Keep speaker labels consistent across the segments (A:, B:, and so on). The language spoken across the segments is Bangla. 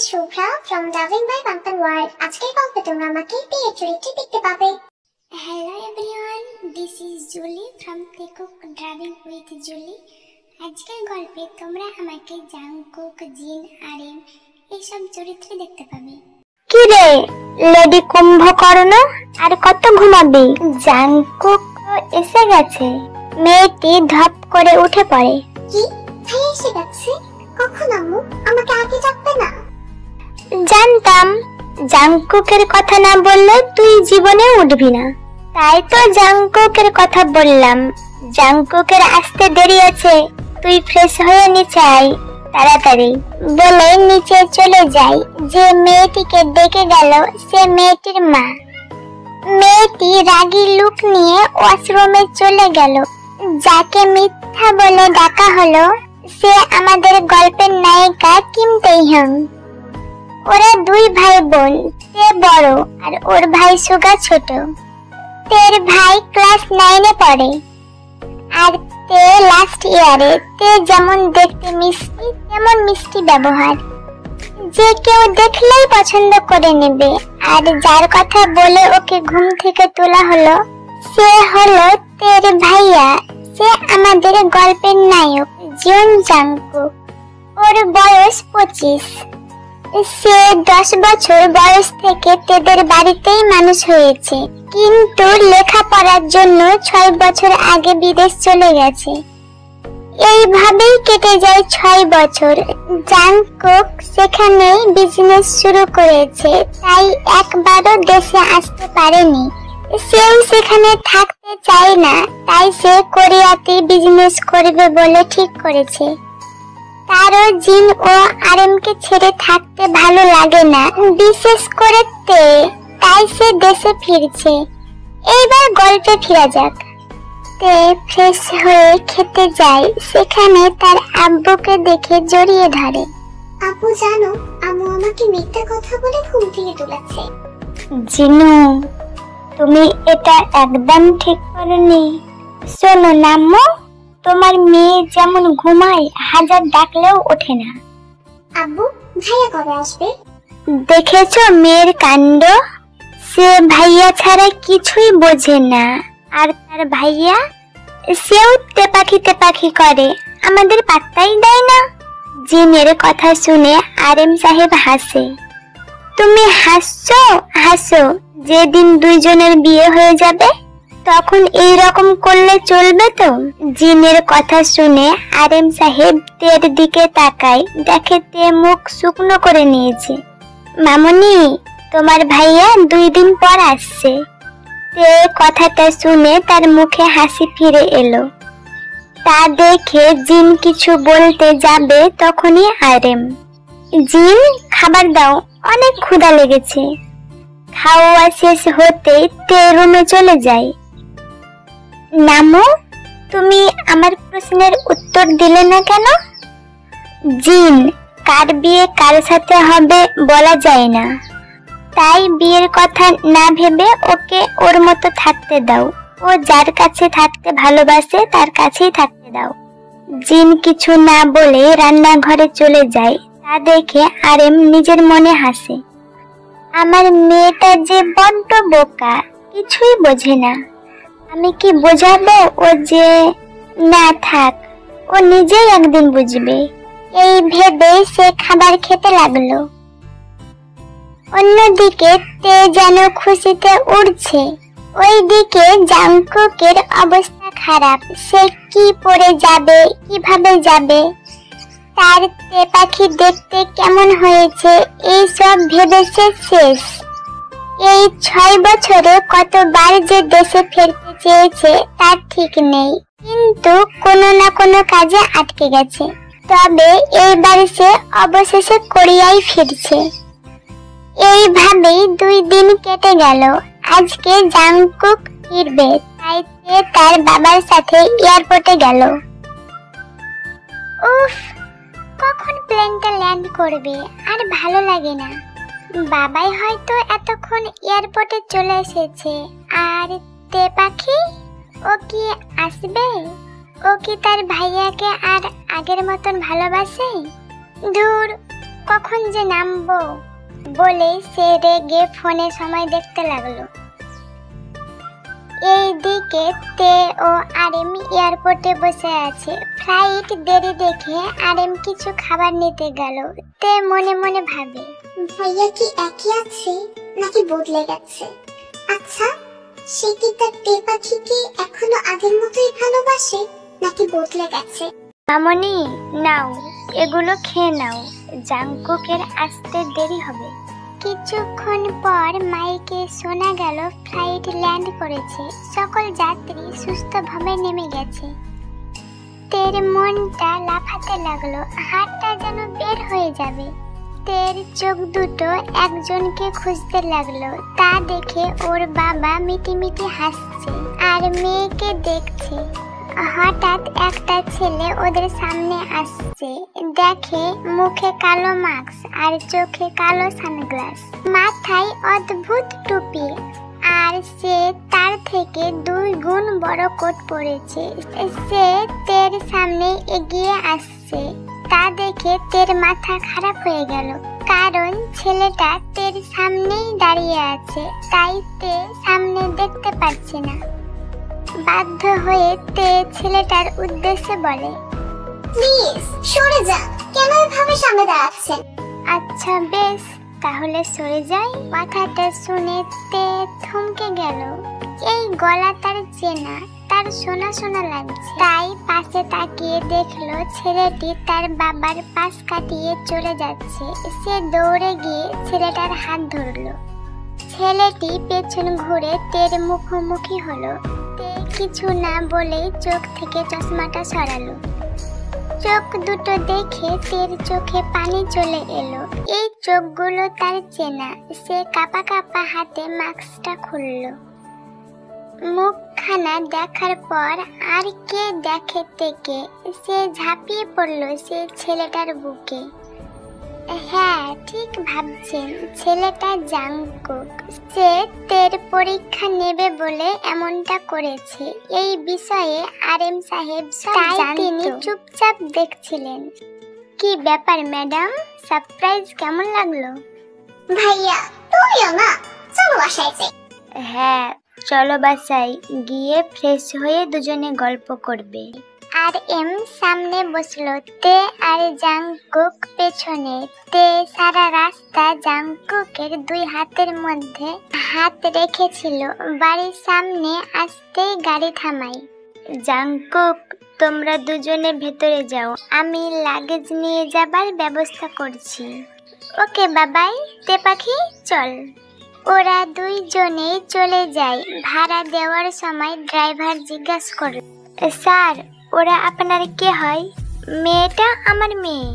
A: is Shubhra from Dubbing by Pampan World. আজকের গল্পে তোমরা আমাকে পেয়ে চরিত্রে দেখতে পাবে।
B: Hello everyone, this is Julie from Tekuk Driving with Julie. আজকের গল্পে তোমরা আমাকে জাংকুক, জিন, আরএম এইসব চরিত্রে দেখতে পাবে।
C: কি রে লেডি কুম্ভকর্ণ, আর কত ঘুমাবি? জাংকুক এসে গেছে। মেয়েটি ধপ করে উঠে পড়ে।
A: কি ভাই এসে গেছে? কখন আম্মু? আমাকে আগে ডাকবে না?
C: জানতাম জাংকুকের কথা না বললে তুই জীবনে উঠবি না, তাই তো জাংকুকের কথা বললাম। জাংকুকের আসতে দেরি আছে, তুই ফ্রেশ হয়ে নিচে আয় তাড়াতাড়ি। বলে নিচে চলে যাই। যে মেয়েটিকে ডেকে গেল সে মেয়েটির মা। মেয়েটি রাগী লুক নিয়ে ওয়াশরুমে চলে গেল। যাকে মিথ্যা বলে ডাকা হলো সে আমাদের গল্পের নায়িকা কিম তেইহং। ওরা দুই ভাই বোন, সে বড় আর ওর ভাই সুগা ছোট। তের ভাই ক্লাস 9-এ পড়ে আর তে লাস্ট ইয়ারে। তে যেমন দেখতে মিষ্টি তেমন মিষ্টি ব্যবহার, যে কেউ দেখলেই পছন্দ করে নেবে। আর যার কথা বলে ওকে ঘুম থেকে তোলা হলো সে হলো তের ভাইয়া। সে আমাদের গল্পের নায়ক জিয়ন জাংকুক। ওর বয়স 25। সে 10 বছর বয়স থেকে তেদের বাড়িতেই মানুষ হয়েছে, কিন্তু লেখাপড়ার জন্য 6 বছর আগে বিদেশ চলে গেছে। এইভাবেই কেটে যায় 6 বছর। জাংকুক সেখানেই বিজনেস শুরু করেছে, তাই একবারও দেশে আসতে পারেনি। সেও সেখানে থাকতে চায় না, তাই সে কোরিয়াতে বিজনেস করবে বলে ঠিক করেছে। তারও জিন ও আরএমকে ছেড়ে থাকতে ভালো লাগে না, বিশেষ করে তে, তাই সে দেশে ফিরছে। এইবার গল্পে ফিরা যাক। তে ফ্রেশ হয়ে খেতে যায়, সেখানে তার আব্বুকে দেখে জড়িয়ে ধরে।
A: আপু জানো, আম্মু আমাকে মিথ্যা কথা বলে ঘুম থেকে তুলেছে।
C: জিনু, তুমি এটা একদম ঠিক করনি। শোনো নাম্মু, তোমার মেয়ে যেমন ঘুমায় হাজার ডাকলেও ওঠে না।
A: আব্বু ভাইয়া কবে আসবে?
C: দেখেছো মেয়ের কাণ্ড? সে ভাইয়া ছাড়া কিছুই বোঝে না। আর তার ভাইয়া, সেও তেপাখি করে, আমাদের পাত্তাই দেয় না। জিনের কথা শুনে আরএম সাহেব হাসে। তুমি হাসো, যেদিন দুইজনের বিয়ে হয়ে যাবে তখন এই রকম করলে চলবে তো? জিনের কথা শুনে আরএম সাহেব তের দিকে তাকায়, দেখে তে মুখ শুকনো করে নিয়েছে। মামুনি, তোমার ভাইয়া 2 দিন পর আসছে। তে কথাটা শুনে তার মুখে হাসি ফিরে এলো। তা দেখে জিন কিছু বলতে যাবে, তখনই আরএম, জিন খাবার দাও, অনেক ক্ষুধা লেগেছে। খাওয়া শেষ হতেই তে রুমে চলে যায়। নামু, তুমি আমার প্রশ্নের উত্তর দিলে না কেন? জিন, কার বিয়ে কার সাথে হবে বলা যায় না, তাই বিয়ের কথা না ভেবে ওকে ওর মতো থাকতে দাও। ও যার কাছে থাকতে ভালোবাসে তার কাছেই থাকতে দাও। জিন কিছু না বলে রান্নাঘরে চলে যায়। তা দেখে আরএম নিজের মনে হাসে। আমার মেয়েটা যে বড্ড বোকা, কিছুই বোঝে না। আমি কি বোঝাবো ও যে? না থাক, ও নিজেই একদিন বুঝবে। এই ভেবে সে খাবার খেতে লাগলো। অন্যদিকে তে যেন খুশিতে উড়ছে। ওইদিকে জাংকুকের অবস্থা খারাপ। সে কি পরে যাবে, কিভাবে যাবে, তার তে পাখি দেখতে কেমন হয়েছে, এই সব ভেবে সে শেষ। এই 6 বছরে কতবার যে দেশে ফিরতে চেয়েছে তার ঠিক নেই, কিন্তু কোনো না কোনো কাজে আটকে গেছে। তবে এইবার সে অবশেষে কোরিয়ায় ফিরছে। এইভাবেই 2 দিন কেটে গেল। আজকে জাংকুক ফিরবে, তাই সে তার বাবার সাথে এয়ারপোর্টে গেল। উফ, কখন প্লেনটা ল্যান্ড করবে আর ভালো লাগে না। বাবাই হয়তো এতক্ষণ এয়ারপোর্টে চলে এসেছে। আর তে পাখি, ও কি আসবে? ও কি তার ভাইয়াকে আর আগের মতন ভালোবাসে? ধুর,
B: কখন যে নামবো বলে সে রেগে ফোনে সময় দেখতে লাগলো। এইদিকে তে ও আরেম এয়ারপোর্টে বসে আছে। ফ্লাইট দেরি দেখে আরেম কিছু খাবার নিতে গেল। তে মনে মনে ভাবে,
A: ভাইয়া কি একই আছে নাকি বদলে গেছে? আচ্ছা, সে কি তার তে পাখিকে এখনো আগের মতোই ভালোবাসে নাকি বদলে গেছে?
C: মামনি নাও, এগুলো খেয়ে নাও, জাংকুকের আসতে দেরি হবে।
B: কিছুক্ষণ পর মাইকে শোনা গেল ফ্লাইট ল্যান্ড করেছে, সকল যাত্রী সুস্থভাবে নেমে গেছে। তের মনটা লাফাতে লাগলো, হাতটা যেন বের হয়ে যাবে। তের চোখ দুটো একজনকে খুঁজতে লাগলো। তা দেখে ওর বাবা মিটিমিটি হাসছে আর মেয়েকে দেখছে। হঠাৎ একটা ছেলে ওদের সামনে আসছে। দেখে মুখে কালো মাস্ক আর চোখে কালো সানগ্লাস, মাথায় অদ্ভুত টুপি, আর সে তার থেকে 2 গুণ বড় কোট পরেছে। সে তের সামনে এগিয়ে আসছে। তা দেখে তের মাথা খারাপ হয়ে গেল, কারণ ছেলেটা তের সামনেই দাঁড়িয়ে আছে, তাই তে সামনে দেখতে পাচ্ছে না। বাধ্য হয়ে তে ছেলেটার উদ্দেশ্যে বলে,
A: প্লিজ সরে যান, কেন এভাবে সামনে দাঁড়াচ্ছেন?
B: আচ্ছা বেশ, তাহলে সরে যাই। কথাটা শুনে তে থমকে গেল। এই গলা তার চেনা, তার শোনা শোনা লাগছে। তাই পাশে তাকিয়ে দেখলো ছেলেটি তার বাবার পাশ কাটিয়ে চলে যাচ্ছে। সে দৌড়ে গিয়ে ছেলেটার হাত ধরলো। ছেলেটি পেছন ঘুরে তের মুখোমুখি হলো। তে কিছু না বলেই চোখ থেকে চশমাটা সরালো। চোখ দুটো দেখে তের চোখে পানি চলে এলো। এই চোখগুলো তার চেনা। সে কাঁপা কাঁপা হাতে মাস্কটা খুললো। মুখখানা দেখার পর আর কে দেখে তেকে, সে ঝাঁপিয়ে পড়লো সে ছেলেটার বুকে। হ্যাঁ, ঠিক ভাবছেন, ছেলেটা জাংকুক। সে তের পরীক্ষা নেবে বলে এমনটা করেছে। এই বিষয়ে আরেম সাহেব তাই তিনি চুপচাপ দেখছিলেন। কি ব্যাপার ম্যাডাম, সারপ্রাইজ কেমন লাগলো?
A: ভাইয়া তুমিও না, চলো বাসায় যাই।
C: হ্যাঁ চলো, বাসায় গিয়ে ফ্রেশ হয়ে দুজনে গল্প করবে।
B: আর এম সামনে বসলো, তে আর জাংকুক পেছনে। তে সারা রাস্তা জাংকুকের 2 হাতের মধ্যে হাত রেখেছিল। বাড়ির সামনে আসতেই গাড়ি থামাই।
C: জাংকুক, তোমরা দুজনে ভেতরে যাও, আমি লাগেজ নিয়ে যাবার ব্যবস্থা করছি।
B: ওকে বাবাই, তে পাখি চল। ওরা 2 জনেই চলে যায়। ভাড়া দেওয়ার সময় ড্রাইভার জিজ্ঞাসা করল,
C: স্যার ওরা আপনার কে হয়? মেয়েটা আমার মেয়ে।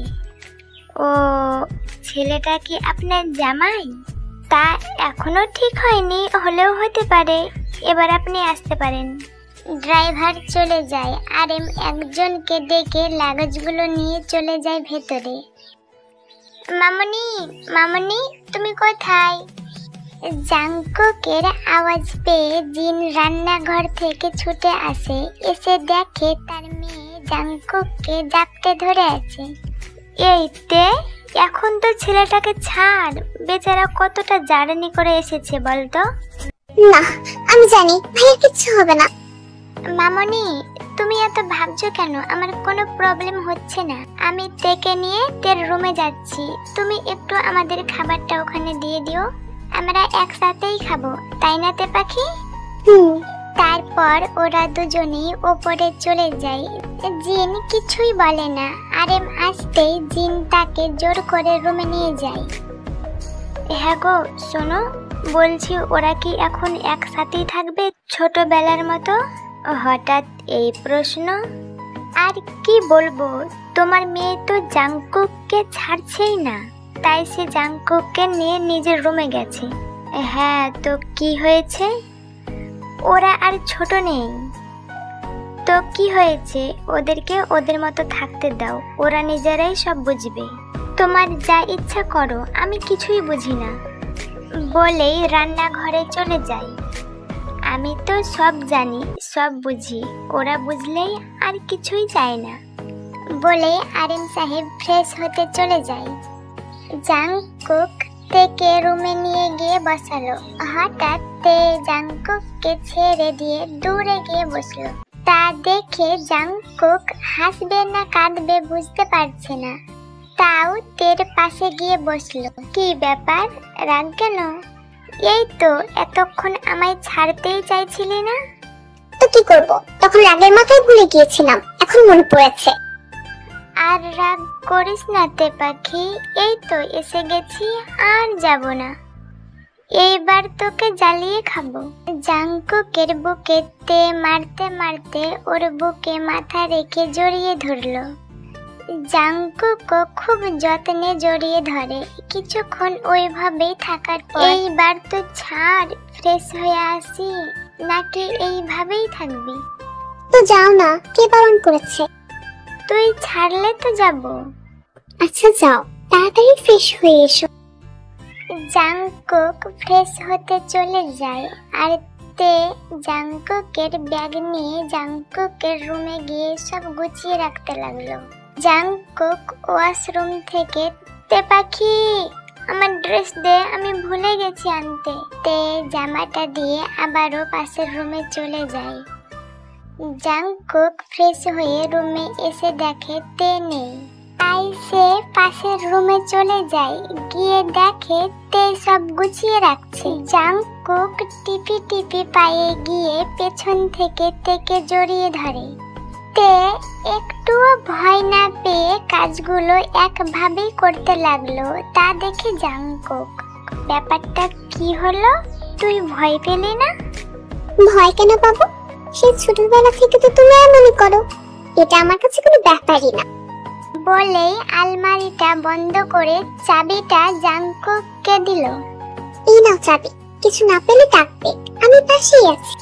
C: ও, ছেলেটা কি আপনার জামাই? তা এখনো ঠিক হয়নি, হলেও হতে পারে। এবার আপনি আসতে পারেন।
B: ড্রাইভার চলে যায়। আরেম একজনকে ডেকে লাগেজগুলো নিয়ে চলে যায় ভেতরে। মামনি, মামনি তুমি কোথায়? জাংকুকের আওয়াজ পেয়ে জিন রান্নাঘর থেকে ছুটে আসে। এসে দেখে তার মেয়ে জাংকুককে জাপটে ধরে আছে।
C: এই তে, এখন তো ছেলেটাকে ছাড়, বেচারা কতটা জার্নি করে এসেছে বলতো।
A: না, আমি জানি ভাইয়ের কিচ্ছু হবে না।
B: মামনি তুমি এত ভাবছো কেন? আমার কোনো প্রবলেম হচ্ছে না। আমি তেকে নিয়ে তের রুমে যাচ্ছি। তুমি একটু আমাদের খাবারটা ওখানে দিয়ে দিও, আমরা একসাথেই খাবো, তাই না তে পাখি? তারপর ওরা দুজনেই ওপরে চলে যায়। জিন কিছুই বলে না। আরেম আসতেই জিন তাকে জোর করে রুমে নিয়ে যায়।
C: হ্যাঁ গো শোনো, বলছি ওরা কি এখন একসাথেই থাকবে ছোটবেলার মতো? হঠাৎ এই প্রশ্ন? আর কি বলবো, তোমার মেয়ে তো জাংকুককে ছাড়ছেই না, তাই সে জাংকুককে নিয়ে নিজের রুমে গেছে। হ্যাঁ তো কি হয়েছে? ওরা আর ছোট নেই তো কি হয়েছে, ওদেরকে ওদের মতো থাকতে দাও, ওরা নিজেরাই সব বুঝবে। তোমার যা ইচ্ছা করো, আমি কিছুই বুঝি না বলেই রান্নাঘরে চলে যাই। আমি তো সব জানি, সব বুঝি, ওরা বুঝলেই আর কিছুই চায় না
B: বলে আরেম সাহেব ফ্রেশ হতে চলে যায়। জাংকুক তেকে রুমে নিয়ে গিয়ে বসালো। হঠাৎ তে জাংকুককে ছেড়ে দিয়ে দূরে গিয়ে বসলো। তা দেখে জাংকুক হাসবে না কাঁদবে বুঝতে পারছে না, তাও তের পাশে গিয়ে বসলো। কি ব্যাপার, রাগ কেন? এই তো এতক্ষণ আমায় ছাড়তেই চাইছিলি না।
A: তো কি করব, তখন রাগের মাথায় ভুলে গিয়েছিলাম, এখন মনে পড়েছে।
B: আর রাগ করিস না তে পাখি, এই তো এসে গেছি, আর যাব না। এইবার তোকে জ্বালিয়ে খাবো। জাংকুকের বুকে তে মারতে মারতে ওর বুকে মাথা রেখে জড়িয়ে ধরলো। জাংকুকও খুব যত্নে জড়িয়ে ধরে। কিছুক্ষণ ওইভাবেই থাকার পর, এইবার তো ছাড়, ফ্রেশ হয়ে আসি, নাকি এইভাবেই থাকবি?
A: তো যাও না, কে বারণ করেছে?
B: তুই ছাড়লে তো যাব।
A: আচ্ছা যাও, তাড়াতাড়ি ফ্রেশ হয়ে এসো।
B: জাংকুক ফ্রেশ হতে চলে যায়, আর তে জাংকুকের ব্যাগ নিয়ে জাংকুকের রুমে গিয়ে সব গুছিয়ে রাখতে লাগলো। জাংকুক ওয়াশরুম থেকে, তে পাখি আমার ড্রেস দে, আমি ভুলে গেছি আনতে। তে জামাটা দিয়ে আবারও পাশের রুমে চলে যায়। জাংকুক ফ্রেশ হয়ে রুমে এসে দেখে তে নেই, তাই সে পাশের রুমে চলে যায়। গিয়ে দেখে তে সব গুছিয়ে রাখছে। জাংকুক টিপি টিপি পায়ে গিয়ে পেছন থেকে তেকে জড়িয়ে ধরে। তে একটুও ভয় না পেয়ে কাজগুলো একভাবেই করতে লাগলো। তা দেখে জাংকুক, ব্যাপারটা কি হলো, তুই ভয় পেলি না?
A: ভয় কেন পাবো? সেই ছোটবেলা থেকে তো তুমি এমনই করো, এটা আমার কাছে কোনো ব্যাপারই না।
B: বলেই আলমারিটা বন্ধ করে চাবিটা জাংকুককে দিল।
A: এই নাও চাবি, কিছু না পেলে ডাকবে, আমি পাশেই আছি।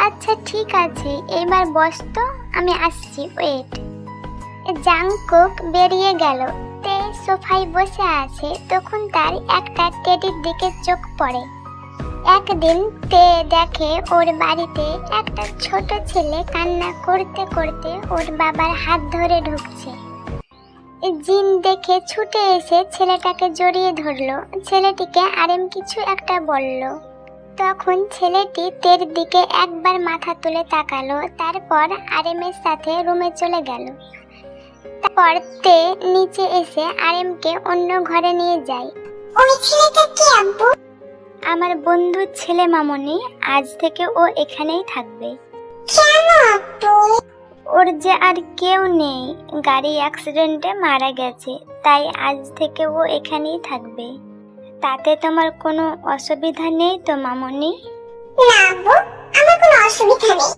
B: আচ্ছা ঠিক আছে, এবার বস তো, আমি আসছি, ওয়েট। জাংকুক বেরিয়ে গেল। তে সোফায় বসে আছে, তখন তার একটা টেডির দিকে চোখ পড়ে। একদিন তে দেখে ওর বাড়িতে একটা ছোট ছেলে কান্না করতে করতে ওর বাবার হাত ধরে ঢুকছে। জিন দেখে ছুটে এসে ছেলেটাকে জড়িয়ে ধরলো। ছেলেটিকে আরেম কিছু একটা বলল। তখন ছেলেটি তের দিকে একবার মাথা তুলে তাকালো, তারপর আরেমের সাথে রুমে চলে গেল। তারপর তে নিচে এসে আরেমকে অন্য ঘরে নিয়ে যায়।
A: ওই ছেলেটা কি আব্বু?
C: আমার বন্ধুর ছেলে মামনি, আজ থেকে ও এখানেই থাকবে।
A: কেন আব্বু?
C: ওর যে আর কেউ নেই, গাড়ি অ্যাক্সিডেন্টে মারা গেছে, তাই আজ থেকে ও এখানেই থাকবে। তাতে তোমার কোনো অসুবিধা নেই তো মামনি?
A: না আব্বু, আমার কোনো অসুবিধা নেই।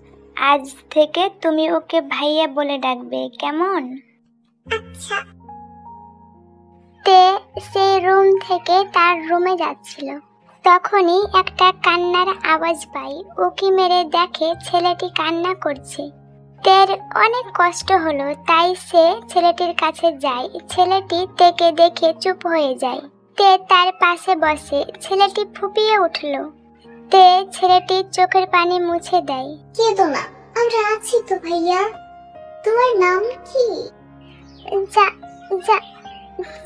C: আজ থেকে তুমি ওকে ভাইয়া বলে ডাকবে, কেমন?
A: আচ্ছা।
B: তে সেই রুম থেকে তার রুমে যাচ্ছিল, তখনই একটা কান্নার আওয়াজ পাই। উকি মেরে দেখে ছেলেটি কান্না করছে। তের অনেক কষ্ট হলো, তাই সে ছেলেটির কাছে যায়। ছেলেটি তেকে দেখে চুপ হয়ে যায়। তে তার পাশে বসে। ছেলেটি ফুপিয়ে উঠল। তে ছেলেটির চোখের পানি মুছে দেয়।
A: কেঁদো না, আমরা আছি তো ভাইয়া। তোমার নাম কি?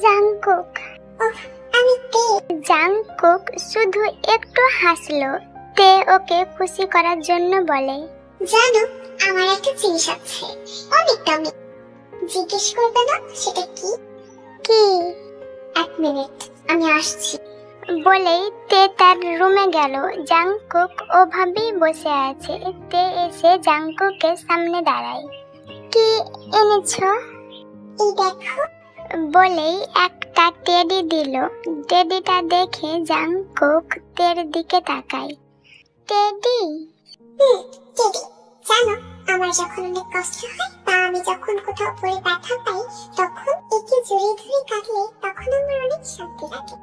B: জাংকুক।
A: আমি তে।
B: জাংকুক শুধু একটু হাসলো। তে ওকে খুশি করার জন্য বলে,
A: জানো, আমার একটা জিনিস আছে, অনেক দামি। জিজ্ঞেস করবে না সেটা কি?
B: কি?
A: 1 মিনিট, আমি আসছি।
B: বলেই তে তার রুমে গেল। জাংকুক ওভাবেই বসে আছে। তে এসে জাংকুকের সামনে দাঁড়ায়। কি এনেছো?
A: এই দেখো।
B: বলেই একটা টেডি দিল। টেডিটা দেখে জাংকুক তের দিকে তাকায়। টেডি?
A: টেডি। জানো, আমার যখন অনেক কষ্ট হয় বা আমি যখন কোথাও পড়ে ব্যথা পাই, তখন একে জড়িয়ে ধরে কাঁদলে তখন আমার অনেক শান্তি লাগে।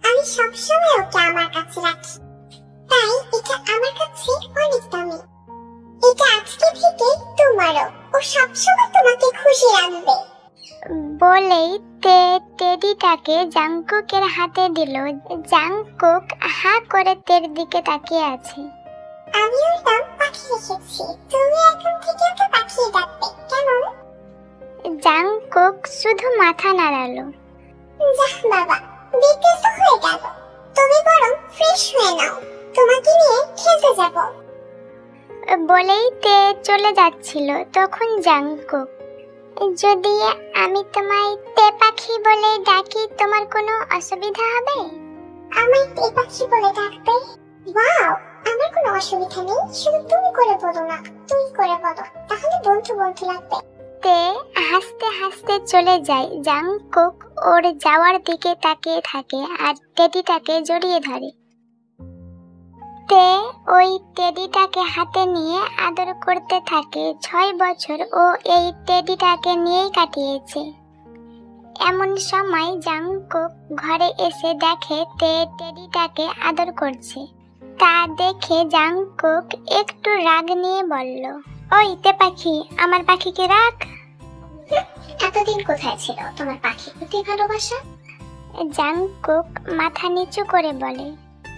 A: আমি সবসময় ওকে আমার কাছে রাখি, তাই এটা আমার কাছে অনেক দামি। এটা আজকে থেকে তোমারও, ও সবসময় তোমাকে খুশি রাখবে।
B: বলেই তে টেডিটাকে জাংকুকের হাতে দিল। জাংকুক হা করে তের দিকে তাকিয়ে আছে।
A: আমি ওর নাম পাখি রেখেছি, তুমি এখন থেকে ওকে পাখি ডাকবে, কেমন?
B: জাংকুক শুধু মাথা নাড়ালো।
A: যাহ বাবা, বিকেল তো হয়ে গেল, তুমি বরং ফ্রেশ হয়ে নাও, তোমাকে নিয়ে খেলতে যাব।
C: বলেই তে চলে যাচ্ছিল, তখন জাংকুক, যদি আমি তোমায় তে পাখি বলে ডাকি তোমার কোনো অসুবিধা হবে?
A: আমায় তে পাখি বলে ডাকবে? ওয়াও, আমার কোনো অসুবিধা নেই, শুধু তুমি করে বলো না, তুই করে বলো, তাহলে বন্ধু বন্ধু লাগবে।
C: তে হাসতে হাসতে চলে যায়। জাংকুক ওর যাওয়ার দিকে তাকিয়ে থাকে আর টেডিটাকে জড়িয়ে ধরে। তে ওই টেডিটাকে হাতে নিয়ে আদর করতে থাকে। 6 বছর ও এই টেডিটাকে নিয়েই কাটিয়েছে। এমন সময় জাংকুক ঘরে এসে দেখে তে টেডিটাকে আদর করছে। তা দেখে জাংকুক একটু রাগ নিয়ে বলল, ওই তে পাখি, আমার পাখিকে রাখ।
A: এতদিন কোথায় ছিল তোমার পাখির প্রতি ভালোবাসা?
C: জাংকুক মাথা নিচু করে বলে,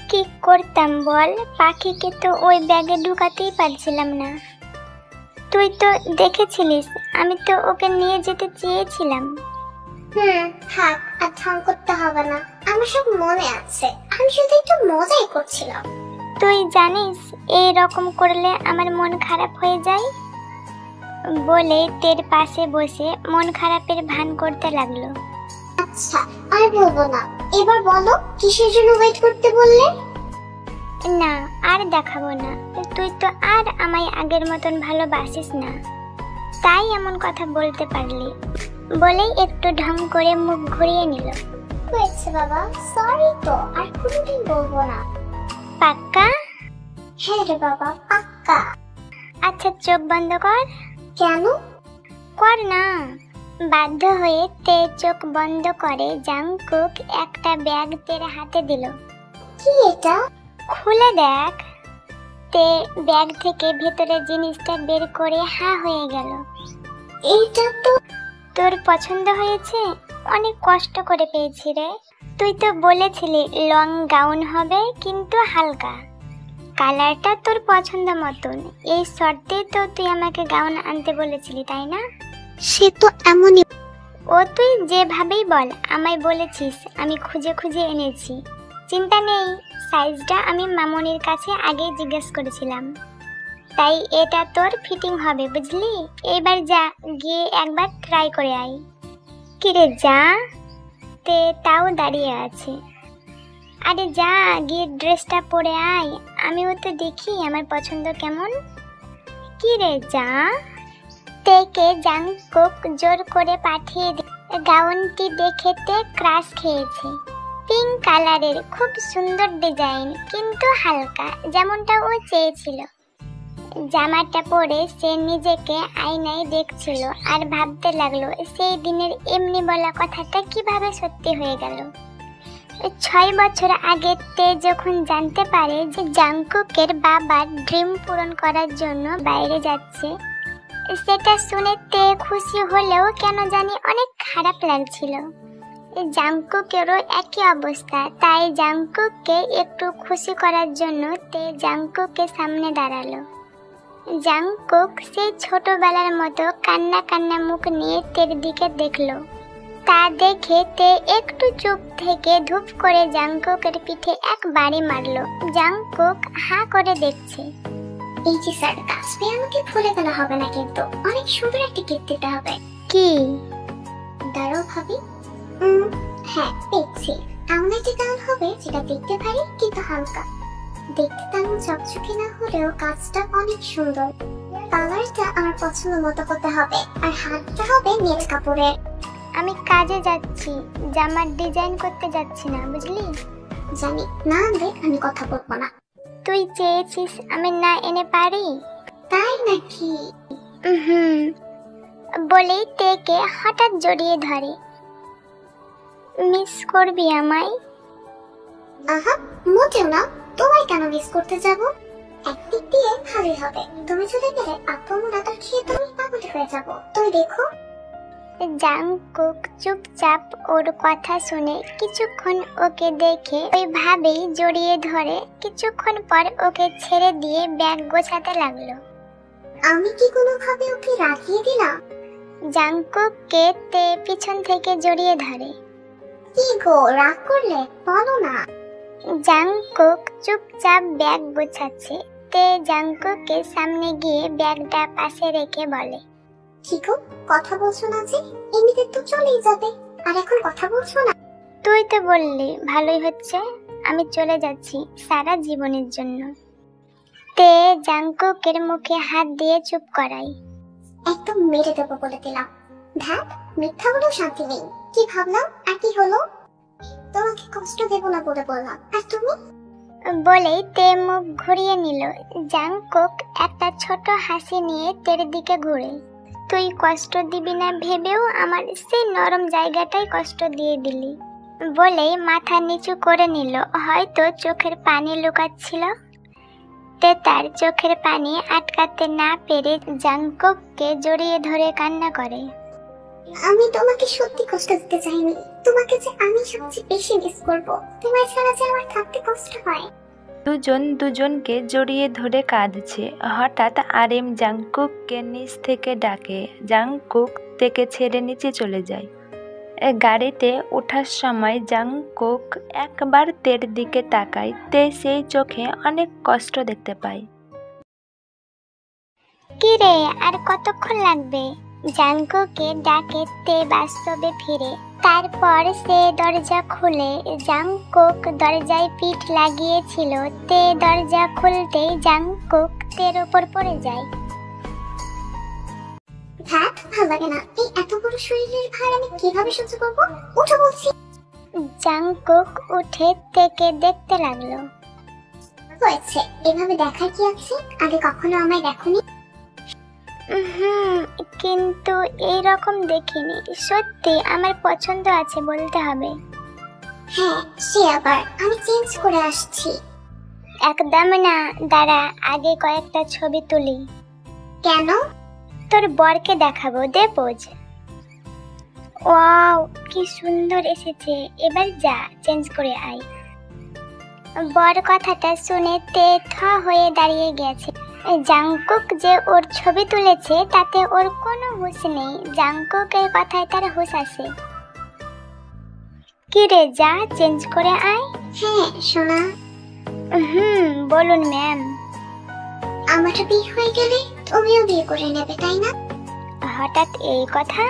C: কি করতাম বল, পাখিকে তো ওই ব্যাগে ঢুকাতেই পারছিলাম না। তুই তো দেখেছিলিস, আমি তো ওকে নিয়ে যেতে চেয়েছিলাম।
A: থাক, আর ঢং করতে হবে না, আমার সব মনে আছে, আমি শুধু একটু মজাই করছিলাম।
C: তুই জানিস এই রকম করলে আমার মন খারাপ হয়ে যায়। বলে তের পাশে বসে মন খারাপের ভান করতে লাগলো।
A: আচ্ছা, আর বলবো না, এবার বলো কিসের জন্য ওয়েট করতে বললে?
C: না, আর দেখাবো না, তুই তো আর আমায় আগের মতন ভালোবাসিস না, তাই এমন কথা বলতে পারলি। বলেই একটু ঢং করে মুখ ঘুরিয়ে নিল।
A: হয়েছে বাবা, সরি তো, আর কোনোদিন বলবো না।
C: পাক্কা?
A: হ্যাঁ রে বাবা, পাক্কা।
C: আচ্ছা, চোখ বন্ধ কর।
A: কেন?
C: কর না। বাধ্য হয়ে তে চোখ বন্ধ করে। জাংকুক একটা ব্যাগ তের হাতে দিল।
A: কি এটা?
C: খুলে দেখ। তে ব্যাগ থেকে ভেতরের জিনিসটা বের করে হা হয়ে গেল।
A: এইটা তো
C: তোর পছন্দ হয়েছে? অনেক কষ্ট করে পেয়েছি রে। তুই তো বলেছিলি লং গাউন হবে, কিন্তু হালকা। কালারটা তোর পছন্দ মতন, এই শর্তে তো তুই আমাকে গাউন আনতে বলেছিলি, তাই না?
A: সে তো এমনই।
C: ও তুই যেভাবেই বল, আমায় বলেছিস, আমি খুঁজে খুঁজে এনেছি। চিন্তা নেই, সাইজটা আমি মামনির কাছে আগেই জিজ্ঞেস করেছিলাম, তাই এটা তোর ফিটিং হবে, বুঝলি? এবার যা, গিয়ে একবার ট্রাই করে আয়। কিরে যা। তে তাও দাঁড়িয়ে আছে। আরে যা, গিয়ে ড্রেসটা পরে আয়, আমিও তো দেখি আমার পছন্দ কেমন। কিরে যা। তেকে জাংকুক জোর করে পাঠিয়ে গাউনটি দেখে তে ক্রাশ খেয়েছে। পিঙ্ক কালারের, খুব সুন্দর ডিজাইন, কিন্তু হালকা, যেমনটা ও চেয়েছিল। জামাটা পরে সে নিজেকে আয়নায় দেখছিল আর ভাবতে লাগলো সেই দিনের এমনি বলা কথাটা কিভাবে সত্যি হয়ে গেল। 6 বছর আগে তে যখন জানতে পারে যে জাংকুকের বাবার ড্রিম পূরণ করার জন্য বাইরে যাচ্ছে, সেটা শুনে তে খুশি হলেও কেন জানি অনেক খারাপ লাগছিল। জাংকুকেরও একই অবস্থা, তাই জাংকুককে একটু খুশি করার জন্য তে জাংকুকের সামনে দাঁড়ালো। জাংকুক সেই ছোটবেলার মতো কান্না কান্না মুখ নিয়ে তের দিকে দেখলো। তা দেখে তে একটু চুপ থেকে ধূপ করে জাংকুকের পিঠে এক বাড়ি মারলো। জাংকুক হা করে দেখছে।
A: এই যে স্যার, কাছে আমাকে ভুলে গেলে হবে না, কিন্তু অনেক সুন্দর একটা গিফট দিতে হবে।
C: কি?
A: দাঁড়াও ভাবি। হ্যাঁ, পেয়েছি। এমন একটা গাউন হবে যেটা দেখতে ভারী কিন্তু হালকা, দেখতে তেমন চকচকে না হলেও কাজটা অনেক সুন্দর। কালারটা আমার পছন্দ মতো করতে হবে, আর হাতটা হবে নীল কাপড়ের।
C: আমি কাজে যাচ্ছি, জামার ডিজাইন করতে যাচ্ছি না, বুঝলি?
A: জানি না, দেখ আমি কথা বলবো না।
C: তুই চেয়েছিস আমি না এনে পারি?
A: তাই নাকি?
C: বলেই তেকে হঠাৎ জড়িয়ে ধরে। মিস করবি আমায়?
A: আহা, মোটেও না, তোমায় কেন মিস করতে যাব? একদিক দিয়ে ভালোই হবে, তুমি চলে গেলে আপু মোনাটার খেয়ে তুমি পাগল হয়ে যাব। তুমি দেখো।
C: জাংকুক চুপচাপ ওর কথা শুনে কিছুক্ষণ ওকে দেখে ওইভাবেই জড়িয়ে ধরে। কিছুক্ষণ পর ওকে ছেড়ে দিয়ে ব্যাগ গোছাতে লাগলো।
A: আমি কি কোনোভাবে ওকে রাগিয়ে দিলাম?
C: জাংকুককে তে পিছন থেকে জড়িয়ে ধরে।
A: কি গো, রাগ করলে? বলো না।
B: জাংকুক চুপচাপ ব্যাগ গোছাচ্ছে। তে জাংকুকের সামনে গিয়ে ব্যাগটা পাশে রেখে বলে,
A: কি গো, কথা বলছো না যে? এমনিতে তো চলেই যাবে, আর এখন কথা বলছো না?
B: তুই তো বললি ভালোই হচ্ছে, আমি চলে যাচ্ছি সারা জীবনের জন্য। তে জাংকুকের মুখে হাত দিয়ে চুপ করাই।
A: একদম মেরে দেবো বলে দিলাম। ধ্যাত, মিথ্যা বলেও শান্তি নেই। কি ভাবলাম আর কি হলো? তোমাকে কষ্ট দেবো না বলে বললাম, আর তুমি?
B: বলেই তে মুখ ঘুরিয়ে নিল। জাংকুক একটা ছোট হাসি নিয়ে তের দিকে ঘুরে, তুই কষ্ট দিবি না ভেবেও আমার সেই নরম জায়গাটাই কষ্ট দিয়ে দিলি বলেই মাথা নিচু করে নিল। হয়তো চোখের পানি লুকাচ্ছিল। তে তার চোখের পানি আটকাতে না পেরে জাংকুককে জড়িয়ে ধরে কান্না করে।
A: আমি তোমাকে সত্যি কষ্ট দিতে চাইনি। তোমাকে যে আমি সবচেয়ে বেশি মিস করবো। তোমায় ছাড়া যে আমার থাকতে কষ্ট হয়।
D: দুজন দুজনকে জড়িয়ে ধরে কাঁদছে। হঠাৎ আরেম জাংকুককে নিচ থেকে ডাকে। জাংকুক থেকে ছেড়ে নিচে চলে যায়। গাড়িতে ওঠার সময় জাংকুক একবার তের দিকে তাকায়। তে সেই চোখে অনেক কষ্ট দেখতে পায়।
B: কি রে, আর কতক্ষণ লাগবে? জাংকুকে ডাকে তে বাস্তবে ফিরে। তারপর সে দরজা খুলে। জাংকুক দরজায় পিঠ লাগিয়েছিল। তে দরজা খুলতেই জাংকুক তের উপর পড়ে যায়।
A: ধ্যাত, ভালো লাগে না। এই এত বড় শরীরের ভার আমি কিভাবে সহ্য করবো? উঠো বলছি।
B: জাংকুক উঠে তেকে দেখতে লাগলো।
A: হয়েছে, এভাবে দেখার কি আছে? আগে কখনো আমায় দেখোনি।
B: কিন্তু এই রকম দেখিনি। সত্যি আমার পছন্দ আছে বলতে হবে।
A: হ্যাঁ, সে আবার আমি চেঞ্জ করে আসছি।
B: একদম না, দাঁড়া, আগে কয়েকটা ছবি তুলি।
A: কেন?
B: তোর বরকে দেখাবো, দে পোজ। ওয়াও, কি সুন্দর এসেছে। এবার যা, চেঞ্জ করে আয়। বর কথাটা শুনে তে থ হয়ে দাঁড়িয়ে গেছে। জাংকুক যে ওর ছবি তুলেছে তাতে ওর কোনো হুঁশ নেই। জাংকুকের কথায় তার হুঁশ আছে। কি রে, যা, চেঞ্জ করে আয়।
A: হ্যাঁ সোনা।
B: বলুন ম্যাম।
A: আমার বিয়ে হয়ে গেলে তুমিও বিয়ে করে নেবে, তাই না?
B: হঠাৎ এই কথা?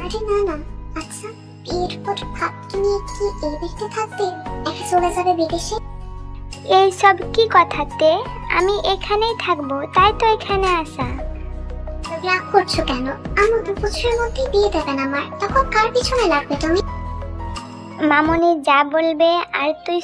A: আরে না না। আচ্ছা, বিয়ের পর ভাবকে নিয়ে কি এই বাড়িতে থাকবে, একা চলে যাবে বিদেশে?
B: এই সব কি কথাতে? আমি এখানেই থাকবো, তাই তো এখানে আসা।
A: রাগ করছো কেন? আমার 2 বছরের মধ্যে বিয়ে দেবেন আমার, তখন কার পিছনে লাগবে তুমি?
B: মামনি যা বলবে আর তুই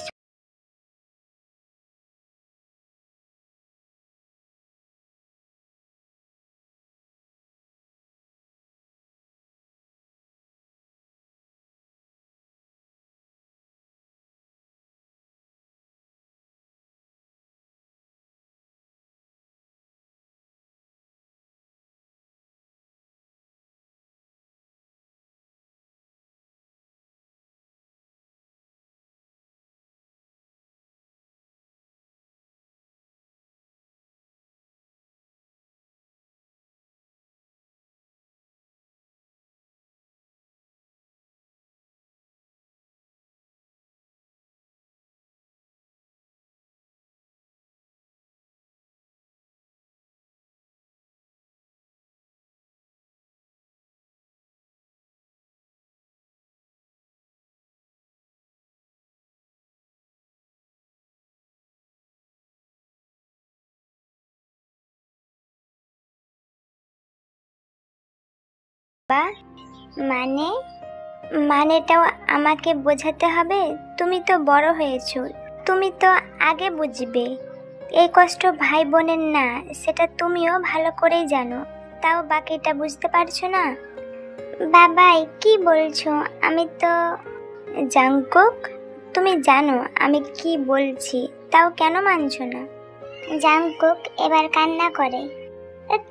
B: মানে মানেটাও আমাকে বোঝাতে হবে? তুমি তো বড় হয়েছো, তুমি তো আগে বুঝবে। এই কষ্ট ভাই বোনের না, সেটা তুমিও ভালো করেই জানো, তাও বাকিটা বুঝতে পারছো না। বাবাই কি বলছো? আমি তো জাংকুক, তুমি জানো আমি কি বলছি, তাও কেন মানছো না? জাংকুক এবার কান্না করে,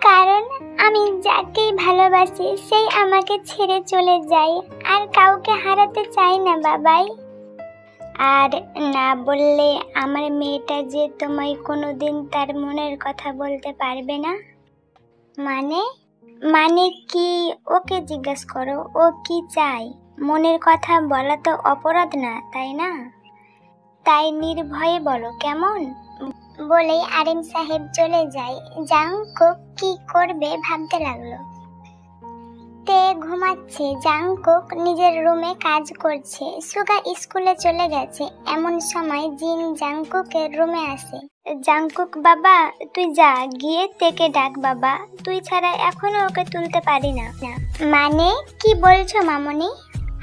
B: কারণ আমি যাকেই ভালোবাসি সেই আমাকে ছেড়ে চলে যায়, আর কাউকে হারাতে চাই না বাবাই। আর না বললে আমার মেয়েটা যে তোমায় কোনোদিন তার মনের কথা বলতে পারবে না। মানে কি? ওকে জিজ্ঞেস করো ও কি চায়।
C: মনের কথা বলা তো অপরাধ না, তাই না? তাই নির্ভয়ে বলো, কেমন? বলেই আরেম সাহেব চলে যায়। জাংকুক কি করবে ভাবতে লাগলো। তে ঘুমাচ্ছে, জাংকুক নিজের রুমে কাজ করছে। সুগা স্কুলে চলে গেছে। এমন সময় জিন জাংকুকের রুমে আসে। জাংকুক বাবা, তুই যা, গিয়ে তেকে ডাক বাবা, তুই ছাড়া এখনো ওকে তুলতে পারি না। মানে কি বলছো মামনি?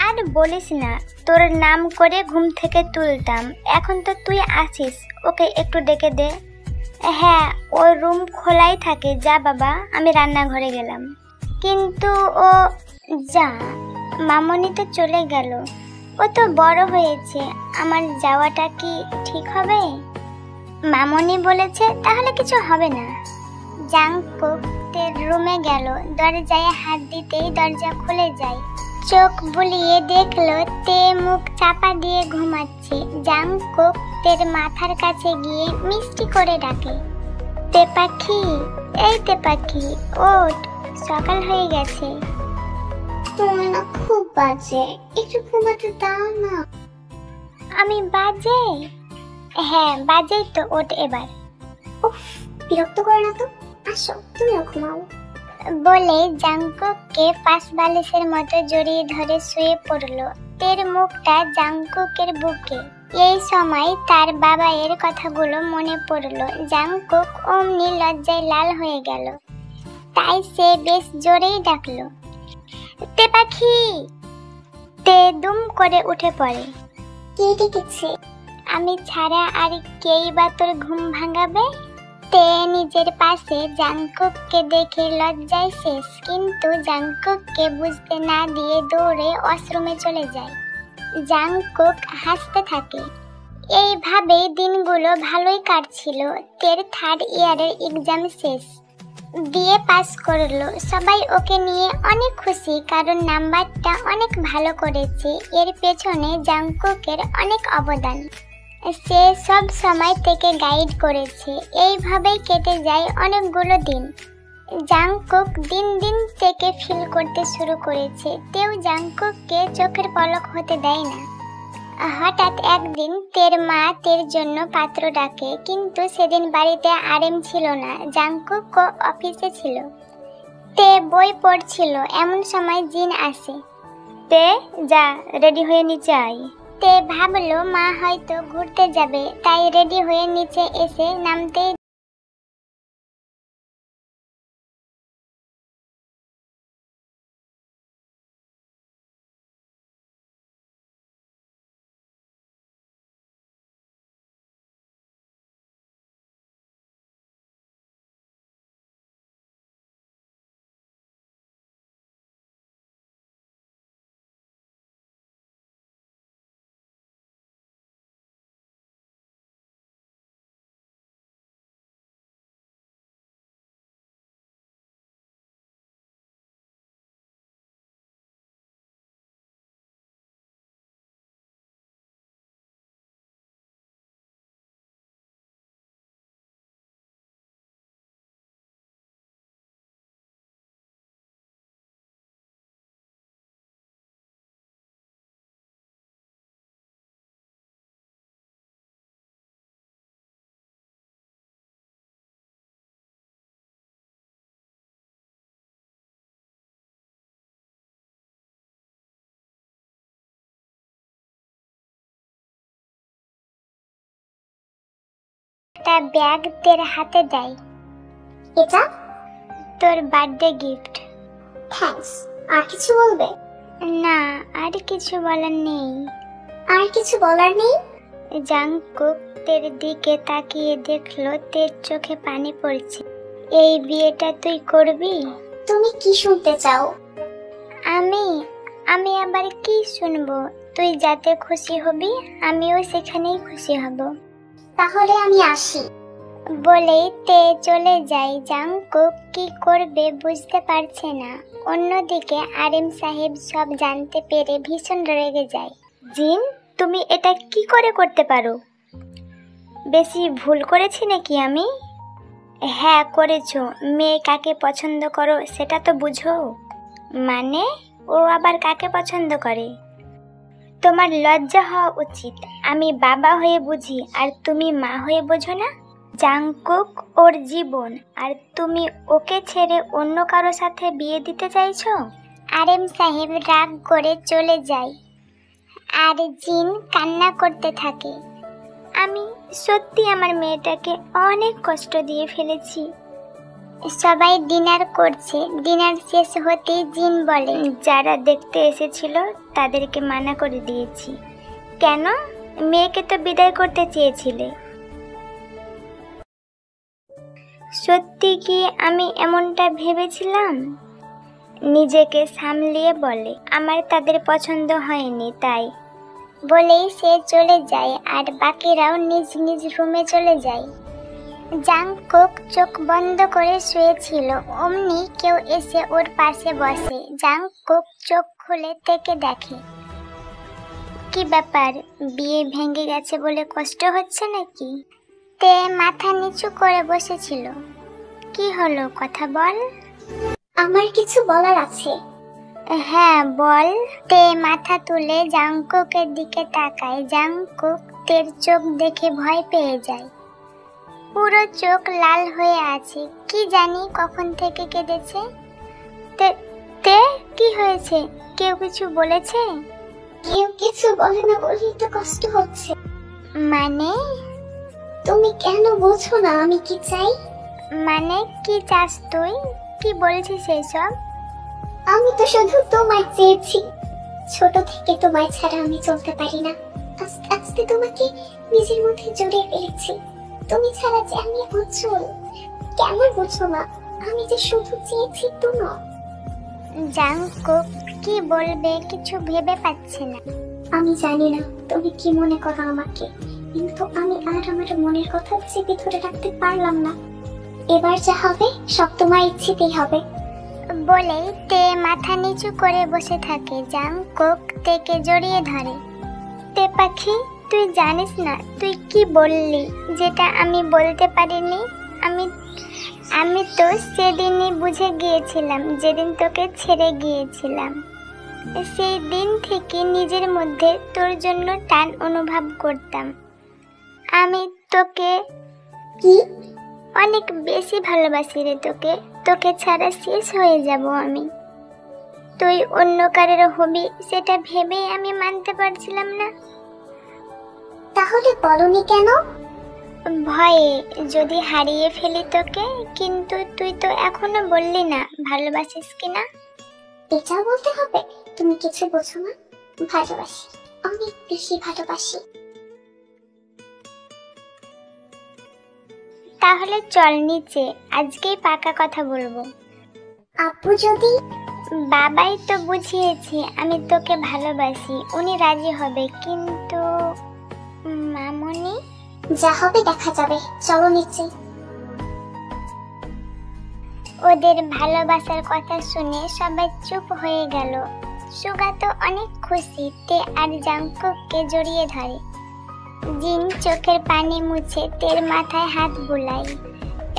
C: আর বলিস না, তোর নাম করে ঘুম থেকে তুলতাম, এখন তো তুই আসিস, ওকে একটু ডেকে দে। হ্যাঁ, ওর রুম খোলাই থাকে, যা বাবা, আমি রান্নাঘরে গেলাম। কিন্তু ও, যা, মামনি তো চলে গেল, ও তো বড় হয়েছে, আমার যাওয়াটা কি ঠিক হবে? মামনি বলেছে তাহলে কিছু হবে না। জাংকুক তের রুমে গেল, দরজায় হাত দিতেই দরজা খুলে যায়। চোখ বুলিয়ে দেখলো তে মুখ চাপা দিয়ে ঘুমাচ্ছে। জাংকুক তের মাথার কাছে গিয়ে মিষ্টি করে ডাকে, তে পাখি, এই তে পাখি, ওঠ, সকাল হয়ে গেছে।
A: তুমি না খুব বাজে, একটু ঘুমাতে দাও না।
C: আমি বাজে? হ্যাঁ বাজেই তো, ওঠ এবার।
A: উফ, বিরক্ত করে না তো, আসো তুমিও ঘুমাও।
C: বলে জাংকুককে পাশ বালিশের মতো জড়িয়ে ধরে শুয়ে পড়লো। তের মুখটা জাংকুকের বুকে। এই সময় তার বাবা এর কথাগুলো মনে পড়লো। জাংকুক অমনি লজ্জায় লাল হয়ে গেল। তাই সে বেশ জোরেই ডাকলো, তে পাখি। তে দুম করে উঠে পড়ে।
A: কে ডেকেছে?
C: আমি ছাড়া আর কেই বা তোর ঘুম ভাঙাবে? তে নিজের পাশে জাংকুককে দেখে লজ্জায় শেষ, কিন্তু জাংকুককে বুঝতে না দিয়ে দৌড়ে ওয়াশরুমে চলে যায়। জাংকুক হাসতে থাকে। এইভাবে দিনগুলো ভালোই কাটছিল। তের থার্ড ইয়ারের এক্সাম শেষ, বিএ পাস করলো। সবাই ওকে নিয়ে অনেক খুশি, কারণ নাম্বারটা অনেক ভালো করেছে। এর পেছনে জাংকুকের অনেক অবদান, সে সব সময় থেকে গাইড করেছে। এইভাবেই কেটে যায় অনেকগুলো দিন। জাংকুক দিন দিন থেকে ফিল করতে শুরু করেছে, তেও জাংকুককে চোখের পলক হতে দেয় না। হঠাৎ একদিন তের মা তের জন্য পাত্র ডাকে, কিন্তু সেদিন বাড়িতে আরেম ছিল না, জাংকুক অফিসে ছিল। তে বই পড়ছিল, এমন সময় জিন আসে। তে যা, রেডি হয়ে নিচে আয়। তে ভাবলো মা হয়তো ঘুরতে যাবে, তাই রেডি হয়ে নিচে এসে নামতেই একটা ব্যাগ তের হাতে দেয়।
A: এটা
C: তোর বার্থডে গিফট।
A: থ্যাঙ্কস। আর কিছু বলবে?
C: না, আর কিছু বলার নেই।
A: আর কিছু বলার নেই?
C: জাংকুক তের দিকে তাকিয়ে দেখলো তের চোখে পানি পড়ছে। এই বিয়েটা তুই করবি?
A: তুমি কি শুনতে চাও?
C: আমি আমি আবার কি শুনবো? তুই যাতে খুশি হবি, আমিও সেখানেই খুশি হব।
A: তাহলে আমি আসি।
C: বলেই তে চলে যায়। জাংকুক কি করবে বুঝতে পারছে না। অন্যদিকে আরেম সাহেব সব জানতে পেরে ভীষণ রেগে যায়। জিন, তুমি এটা কি করে করতে পারো? বেশি ভুল করেছি নাকি আমি? হ্যাঁ করেছো। মেয়ে কাকে পছন্দ করো সেটা তো বুঝো। মানে ও আবার কাকে পছন্দ করে? তোমার লজ্জা হওয়া উচিত। আমি বাবা হয়ে বুঝি আর তুমি মা হয়ে বোঝো না। জাংকুক ওর জীবন, আর তুমি ওকে ছেড়ে অন্য কারো সাথে বিয়ে দিতে চাইছো?
B: আরএম সাহেব রাগ করে চলে যায় আর জিন কান্না করতে থাকে।
C: আমি সত্যি আমার মেয়েটাকে অনেক কষ্ট দিয়ে ফেলেছি।
B: সবাই ডিনার করছে। ডিনার শেষ হতেই জিন বলে,
C: যারা দেখতে এসেছিল তাদেরকে মানা করে দিয়েছি। কেন? মেয়েকে তো বিদায় করতে চেয়েছিলে। সত্যি কি আমি এমনটা ভেবেছিলাম? নিজেকে সামলিয়ে বলে, আমার তাদের পছন্দ হয়নি তাই।
B: বলেই সে চলে যায় আর বাকিরাও নিজ নিজ রুমে চলে যায়। জাংকুক চোখ বন্ধ করে শুয়েছিল, অমনি কেউ এসে ওর পাশে বসে। জাংকুক চোখ খুলে থেকে দেখে।
C: কি ব্যাপার, বিয়ে ভেঙে গেছে বলে কষ্ট হচ্ছে নাকি?
B: তে মাথা নিচু করে বসেছিল।
C: কি হলো, কথা বল।
A: আমার কিছু বলার আছে।
C: হ্যাঁ বল।
B: তে মাথা তুলে জাংকুকের দিকে তাকায়। জাংকুক তের চোখ দেখে ভয় পেয়ে যায়। পুরো চোখ লাল হয়ে আছে, কি জানি কখন থেকে কেঁদেছে।
C: তে কি হয়েছে? কেউ কিছু বলেছে?
A: কেউ কিছু বলে না বলেই তো কষ্ট হচ্ছে।
C: মানে?
A: তুমি কেন বোঝো না আমি কি চাই?
C: মানে কি চাস তুই? কি বলছিস এইসব?
A: আমি তো শুধু তোমায় চেয়েছি। ছোট থেকে তোমায় ছাড়া আমি চলতে পারি না। আস্তে আস্তে তোমাকে নিজের মধ্যে জড়িয়ে ফেলেছি। তুমি ছাড়া যে আমি অচল। কেমন বুঝো না? আমি যে শুধু চেয়েছি তুমি।
B: জাংকুক কি বলবে কিছু ভেবে পাচ্ছে না।
A: আমি জানি না তুমি কি মনে করো আমাকে, কিন্তু আমি আর আমার মনের কথা চেপে ধরে রাখতে পারলাম না। এবার যা হবে সব তোমার ইচ্ছেতেই হবে।
B: বলেই তে মাথা নিচু করে বসে থাকে। জাংকুক তেকে জড়িয়ে ধরে।
C: তে পাখি, তুই জানিস না তুই কি বললি, যেটা আমি বলতে পারিনি। আমি তো সেদিনই বুঝে গিয়েছিলাম, যেদিন তোকে ছেড়ে গিয়েছিলাম। সেই দিন থেকে নিজের মধ্যে তোর জন্য টান অনুভব করতাম। আমি তোকে
A: কি?
C: অনেক বেশি ভালোবাসি রে তোকে। তোকে ছাড়া শেষ হয়ে যাব আমি। তুই অন্য কারোর হবি সেটা ভেবেই আমি মানতে পারছিলাম না।
A: তাহলে বলনি কেন?
C: ভয়ে, যদি হারিয়ে ফেলি তোকে। কিন্তু তুই তো এখনো বললি না ভালোবাসিস কিনা।
A: এটা বলতে হবে? তুমি কিছু বোঝো না। ভালোবাসি, অনেক বেশি ভালোবাসি।
C: তাহলে চল নিচে, আজকেই পাকা কথা বলবো।
A: আপু যদি?
C: বাবাই তো বুঝিয়েছে আমি তোকে ভালোবাসি, উনি রাজি হবে। কিন্তু মামনি?
A: যা হবে দেখা যাবে, চলো নিচে।
C: ওদের ভালোবাসার কথা শুনে সবাই চুপ হয়ে গেল। সুগা তো অনেক খুশি, তে আর জাংকুককে জড়িয়ে ধরে। জিন চোখের পানি মুছে তের মাথায় হাত বুলায়।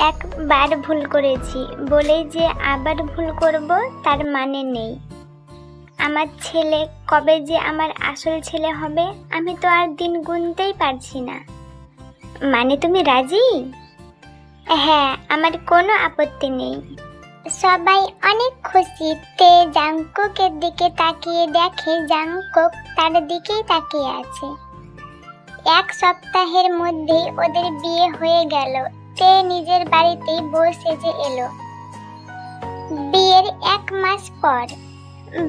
C: একবার ভুল করেছি বলেই যে আবার ভুল করব তার মানে নেই। আমার ছেলে কবে যে আমার আসল ছেলে হবে আমি তো আর দিন গুনতেই পারছি না। মানে তুমি রাজি? হ্যাঁ, আমার কোনো আপত্তি নেই।
B: সবাই অনেক খুশি। তে জাংকুকের দিকে তাকিয়ে দেখে জাংকুক তার দিকেই তাকিয়ে আছে। এক সপ্তাহের মধ্যেই ওদের বিয়ে হয়ে গেল। তে নিজের বাড়িতেই বউ সেজে এলো। বিয়ের 1 মাস পর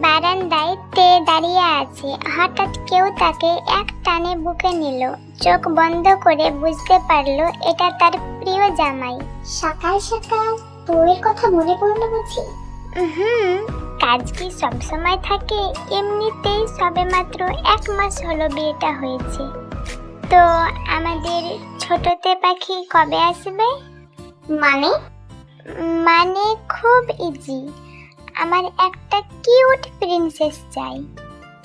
B: বারান্দায় তে দাঁড়িয়ে আছে। হঠাৎ কেউ তাকে এক টানে বুকে নিল। চোখ বন্ধ করে বুঝতে পারলো এটা তার প্রিয় জামাই।
A: সকাল সকাল বউয়ের কথা মনে পড়লো বুঝি?
C: কাজ কি সবসময় থাকে? এমনিতেই সবেমাত্র 1 মাস হলো বিয়েটা হয়েছে। তো আমাদের ছোটতে পাখি কবে আসবে? মানে খুব ইজি। আমার একটা কিউট প্রিন্সেস চাই।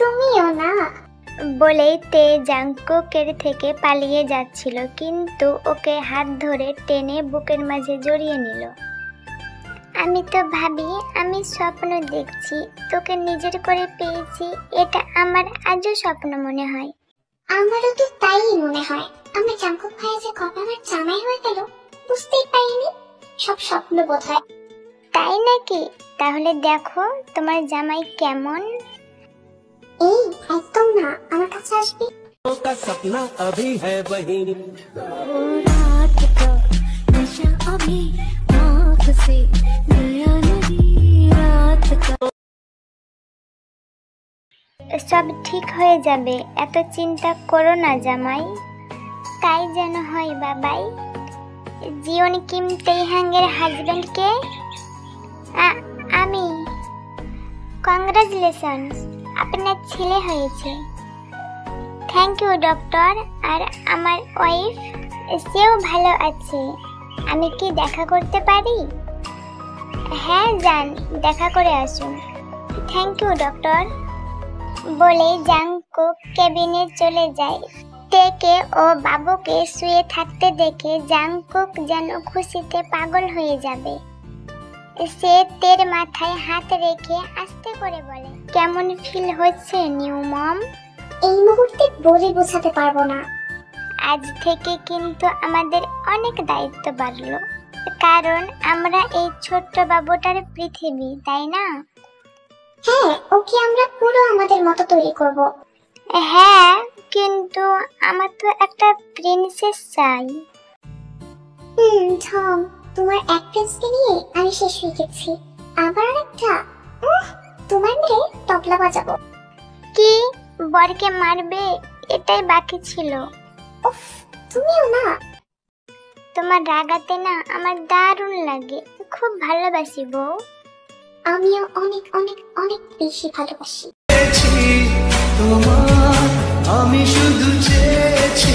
A: তুমিও না?
C: বলেই তে জাংকুকের থেকে পালিয়ে যাচ্ছিল, কিন্তু ওকে হাত ধরে টেনে বুকের মাঝে জড়িয়ে নিল। আমি তো ভাবি আমি স্বপ্ন দেখছি, তোকে নিজের করে পেয়েছি, এটা আমার আজও স্বপ্ন মনে হয়।
A: আমারও তো তাই মনে হয়। আমার জাঙ্কুক ভাইয়া যে কবে আমার জামাই হয়ে গেল বুঝতেই পারিনি। সব স্বপ্ন বোধহয়।
C: তাই নাকি? তাহলে দেখো তোমার জামাই কেমন।
A: এই একদম না, আমার কাছে আসবি।
E: का सपना अभी है वही
F: रात का नशा अभी आँख से गया नहीं रात का।
C: সব ঠিক হয়ে যাবে, এত চিন্তা করো না জামাই। তাই যেন হয় বাবাই। জিওন কিম তেইহাঙ্গের হাজবেন্ড কে? আমি। কংগ্রাচুলেশনস, আপনার ছেলে হয়েছে। Thank you doctor. আর আমার ওয়াইফ, সেও ভালো আছে। আমি কি দেখা করতে পারি? হ্যাঁ যান, দেখা করে আসুন। Thank you doctor. বলে জাংকুক কেবিনে চলে যায়। তেকে ও বাবুকে শুয়ে থাকতে দেখে জাংকুক যেন খুশিতে পাগল হয়ে যাবে। সে তের মাথায় হাত রেখে আস্তে করে বলে, কেমন ফিল হচ্ছে নিউ মম?
A: এই মুহূর্তে বলে বোঝাতে পারবো না।
C: আজ থেকে কিন্তু আমাদের অনেক দায়িত্ব বাড়লো, কারণ আমরা এই ছোট্ট বাবুটার পৃথিবী, তাই না?
A: হ্যাঁ, ওকে আমরা পুরো আমাদের মতো তৈরি করব।
C: হ্যাঁ, কিন্তু আমার তো একটা প্রিন্সেস চাই।
A: ঝম, তোমার অ্যাক্ট্রেসকে নিয়ে আমি শেষ হয়ে গেছি। আবার একটা তোমার মেয়ে তবলা বাজাবো।
C: কি, বরকে মারবে? এটাই বাকি ছিল।
A: উফ, তুমিও না।
C: তোমার রাগাতে না আমার দারুণ লাগে, খুব ভালোবাসি বউ।
A: আমিও অনেক অনেক অনেক বেশি ভালোবাসি।
E: তোমার আমি শুধু চেয়েছি